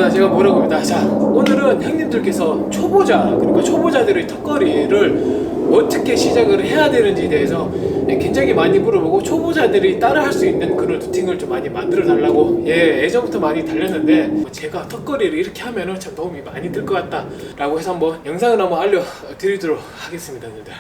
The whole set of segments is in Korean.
반갑습니다. 제가 뭐라고 합니다. 자, 오늘은 형님들께서 그러니까 초보자들의 턱걸이를 어떻게 시작을 해야 되는지에 대해서 굉장히 많이 물어보고 초보자들이 따라 할 수 있는 그런 루틴을 좀 많이 만들어 달라고 예전부터 많이 달렸는데 제가 턱걸이를 이렇게 하면은 참 도움이 많이 될 것 같다 라고 해서 한번 영상을 한번 알려드리도록 하겠습니다. 형님들,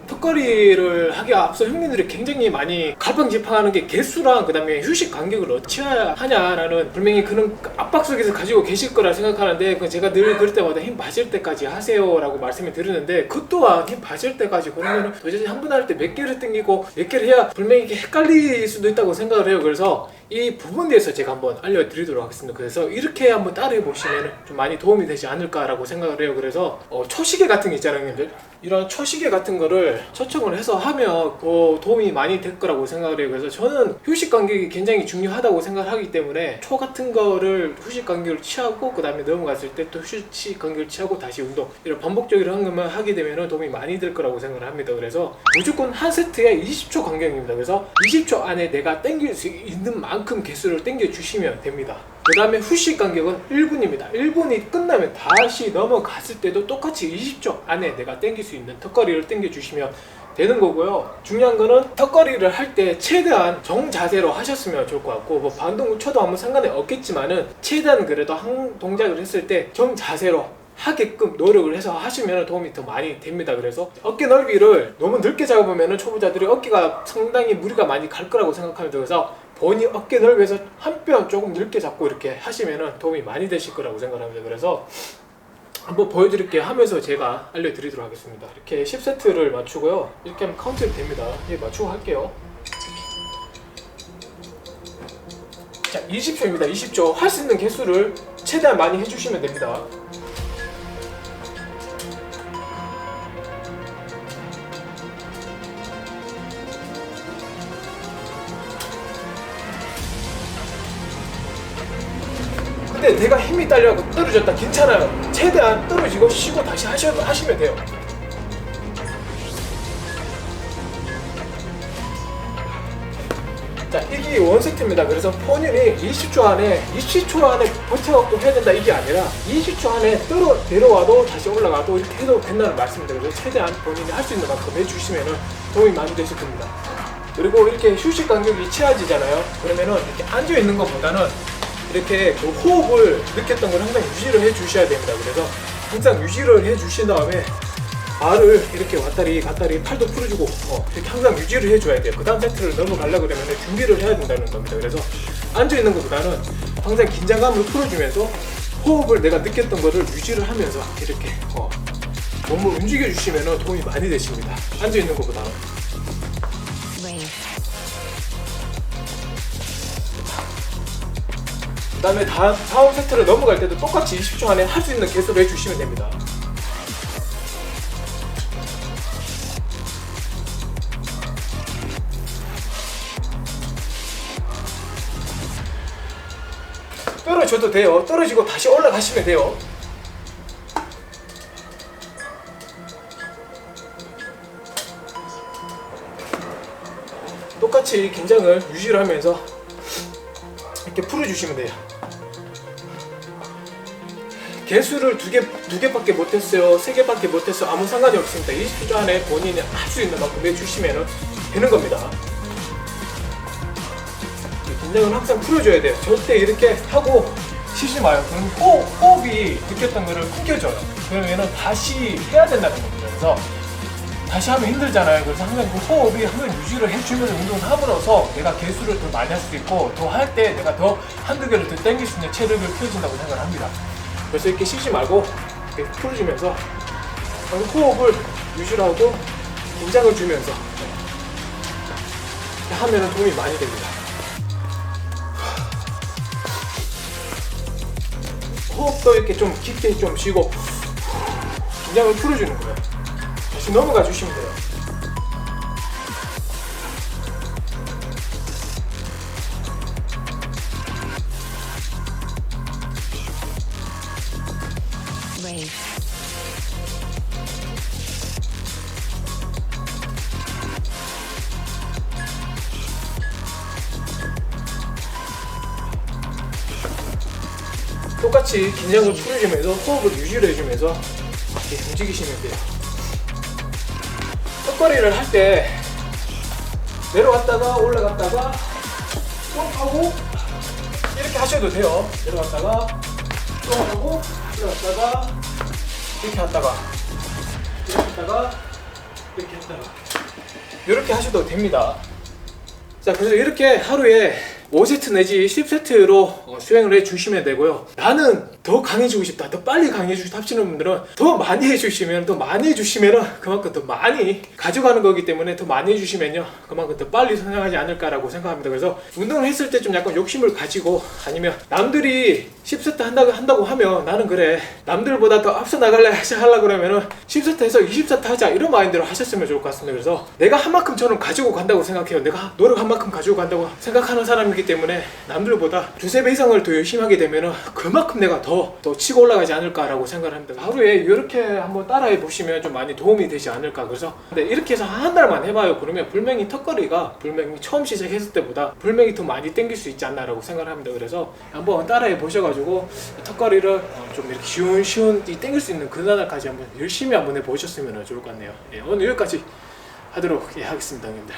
턱걸이를 하기 앞서 형님들이 굉장히 많이 갈팡질팡하는 게 개수랑 그 다음에 휴식 간격을 어찌 해야 하냐라는 분명히 그런 압박 속에서 가지고 계실 거라 생각하는데, 제가 늘 그럴 때마다 힘 빠질 때까지 하세요 라고 말씀을 드리는데, 그 또한 힘 빠질 때까지 그러면 도대체 한 번 할 때 몇 개를 당기고 몇 개를 해야 분명히 이게 헷갈릴 수도 있다고 생각을 해요. 그래서 이 부분에 대해서 제가 한번 알려드리도록 하겠습니다. 그래서 이렇게 한번 따라해 보시면 좀 많이 도움이 되지 않을까라고 생각을 해요. 그래서 초시계 같은 게 있잖아요, 형님들. 이런 초시계 같은 거를 초청을 해서 하면 도움이 많이 될 거라고 생각을 해요. 그래서 저는 휴식 간격이 굉장히 중요하다고 생각을 하기 때문에 초 같은 거를 휴식 간격을 취하고 그 다음에 넘어갔을 때 또 휴식 간격을 취하고 다시 운동, 이런 반복적으로 한 것만 하게 되면 도움이 많이 될 거라고 생각을 합니다. 그래서 무조건 한 세트에 20초 간격입니다. 그래서 20초 안에 내가 당길 수 있는 만큼 개수를 당겨 주시면 됩니다. 그 다음에 휴식 간격은 1분입니다. 1분이 끝나면 다시 넘어갔을 때도 똑같이 20초 안에 내가 당길 수 있는 턱걸이를 당겨 주시면 되는 거고요. 중요한 거는 턱걸이를 할 때 최대한 정자세로 하셨으면 좋을 것 같고, 뭐 반동 쳐도 아무 상관이 없겠지만은 최대한 그래도 한 동작을 했을 때 정자세로 하게끔 노력을 해서 하시면 도움이 더 많이 됩니다. 그래서 어깨 넓이를 너무 넓게 잡으면 초보자들이 어깨가 상당히 무리가 많이 갈 거라고 생각합니다. 그래서 본인 어깨 넓이에서 한 뼘 조금 넓게 잡고 이렇게 하시면 도움이 많이 되실 거라고 생각합니다. 그래서 한번 보여드릴게요. 하면서 제가 알려드리도록 하겠습니다. 이렇게 10세트를 맞추고요. 이렇게 하면 카운트가 됩니다. 맞추고 할게요. 자, 20초입니다. 20초. 할 수 있는 개수를 최대한 많이 해주시면 됩니다. 근데 내가 힘이 딸려고 떨어졌다, 괜찮아요. 최대한 떨어지고 쉬고 다시 하시면 돼요. 자, 이게 원세트입니다. 그래서 본인이 20초 안에 버텨갖고 해야 된다 이게 아니라 20초 안에 내려와도 다시 올라가도 이렇게 해도 된다는 말씀입니다. 그래서 최대한 본인이 할 수 있는 만큼 해주시면 도움이 많이 되실 겁니다. 그리고 이렇게 휴식 간격이 취해지잖아요. 그러면은 이렇게 앉아있는 것보다는 이렇게 그 호흡을 느꼈던 걸 항상 유지를 해 주셔야 됩니다. 그래서 항상 유지를 해 주신 다음에 발을 이렇게 왔다리 갔다리 팔도 풀어주고 이렇게 항상 유지를 해 줘야 돼요. 그 다음 세트를 넘어가려고 그러면 준비를 해야 된다는 겁니다. 그래서 앉아있는 것보다는 항상 긴장감을 풀어주면서 호흡을 내가 느꼈던 거를 유지를 하면서 이렇게 몸을 움직여 주시면 도움이 많이 되십니다. 앉아있는 것보다는. 그 다음에 다음 세트를 넘어갈 때도 똑같이 20초 안에 할 수 있는 개수를 해주시면 됩니다. 떨어져도 돼요. 떨어지고 다시 올라가시면 돼요. 똑같이 긴장을 유지를 하면서 이렇게 풀어주시면 돼요. 개수를 두 개밖에 못했어요, 3개밖에 못했어요, 아무 상관이 없습니다. 20초 안에 본인이 할 수 있는 만큼 해주시면 되는 겁니다. 긴장을 항상 풀어줘야 돼요. 절대 이렇게 하고 쉬지 마요. 그럼 호흡이 느꼈던 거를 끊겨져요. 그러면 다시 해야 된다는 겁니다. 그래서 다시 하면 힘들잖아요. 그래서 항상 그 호흡이 항상 유지를 해주면서 운동을 함으로써 내가 개수를 더 많이 할 수도 있고, 더 할 때 내가 더 한두 개를 더 당길 수 있는 체력을 키워준다고 생각을 합니다. 그래서 이렇게 쉬지 말고 이렇게 풀어주면서 호흡을 유지를 하고 긴장을 주면서 하면 도움이 많이 됩니다. 호흡도 이렇게 좀 깊게 좀 쉬고 긴장을 풀어주는 거예요. 다시 넘어가 주시면 돼요. 똑같이 긴장을 풀어주면서 호흡을 유지를 해주면서 이렇게 움직이시면 돼요. 턱걸이를 할 때 내려갔다가 올라갔다가 쭉 하고 이렇게 하셔도 돼요. 내려갔다가 쭉 하고 올라갔다가 이렇게 했다가 이렇게 했다가 이렇게 했다가 이렇게 하셔도 됩니다. 자, 그래서 이렇게 하루에 5세트 내지 10세트로 수행을 해주시면 되고요. 나는 더 강해지고 싶다, 더 빨리 강해지고 싶다 하시는 분들은 더 많이 해주시면, 더 많이 해주시면 그만큼 더 많이 가져가는 거기 때문에 더 많이 해주시면요 그만큼 더 빨리 성장하지 않을까라고 생각합니다. 그래서 운동을 했을 때 좀 약간 욕심을 가지고, 아니면 남들이 10세트 한다고 하면 나는 그래 남들보다 더 앞서 나가려 하려고 그러면은 10세트에서 20세트 하자, 이런 마인드로 하셨으면 좋을 것 같습니다. 그래서 내가 한 만큼 저는 가지고 간다고 생각해요. 내가 노력한 만큼 가지고 간다고 생각하는 사람이기 때문에 남들보다 두세 배 이상을 더 열심히 하게 되면은 그만큼 내가 더 치고 올라가지 않을까라고 생각을 합니다. 하루에 이렇게 한번 따라해 보시면 좀 많이 도움이 되지 않을까. 그래서 근데 이렇게 해서 한 달만 해봐요. 그러면 불명이 턱걸이가 불명이 처음 시작했을 때보다 불명이 더 많이 땡길 수 있지 않나라고 생각을 합니다. 그래서 한번 따라해 보셔가지고 턱걸이를 좀 이렇게 쉬운 땡길 수 있는 그 나날까지 한번 열심히 한번 해보셨으면 좋을 것 같네요. 예, 오늘 여기까지 하도록 하겠습니다, 형님들.